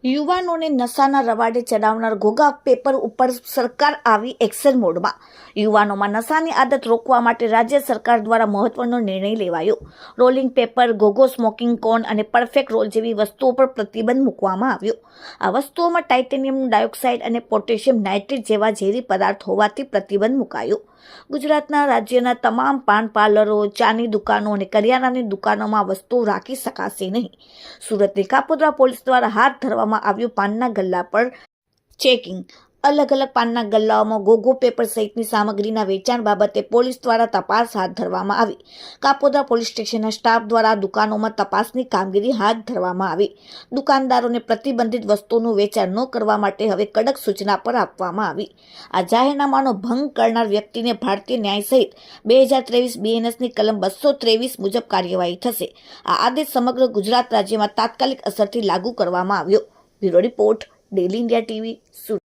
યુવાનોને નશાના રવાડે ચડાવનાર ઘોઘા પેપર ઉપર સરકાર આવી એક્શન મોડમાં। યુવાનોમાં નશાની આદત રોકવા માટે રાજ્ય સરકાર દ્વારા મહત્વનો નિર્ણય લેવાયો। રોલિંગ પેપર, ઘોઘો, સ્મોકિંગ કોન અને પરફેક્ટ રોલ જેવી વસ્તુઓ પર પ્રતિબંધ મૂકવામાં આવ્યો। આ વસ્તુઓમાં ટાઇટેનિયમ ડાયોક્સાઇડ અને પોટેશિયમ નાઇટ્રેટ જેવા ઝેરી પદાર્થ હોવાથી પ્રતિબંધ મુકાયો। ગુજરાતના રાજ્યના તમામ પાન પાર્લરો, ચાની દુકાનો અને કરિયાણાની દુકાનોમાં વસ્તુઓ રાખી શકાશે નહીં। સુરતની કાપોદ્રા પોલીસ દ્વારા હાથ ધરવામાં આવ્યું પાનના ગલ્લા પર ચેકિંગ। અલગ અલગ પાનના ગલ્લાઓમાં ઘોઘો પેપર સહિતની સામગ્રીના વેચાણ બાબતે પોલીસ દ્વારા તપાસ હાથ ધરવામાં આવી। કાપોદ્રા પોલીસ સ્ટેશનના સ્ટાફ દ્વારા આ દુકાનોમાં તપાસની કામગીરી હાથ ધરવામાં આવી। દુકાનદારોને પ્રતિબંધિત વસ્તુઓનું વેચાણ ન કરવા માટે હવે કડક સૂચના પર આપવામાં આવી। આ જાહેરનામાનો ભંગ કરનાર વ્યક્તિને ભારતીય ન્યાય સહિત 2023 BNSની કલમ 223 મુજબ કાર્યવાહી થશે। આ આદેશ સમગ્ર ગુજરાત રાજ્યમાં તાત્કાલિક અસરથી લાગુ કરવામાં આવ્યો। Bureau report, daily India TV, Surat.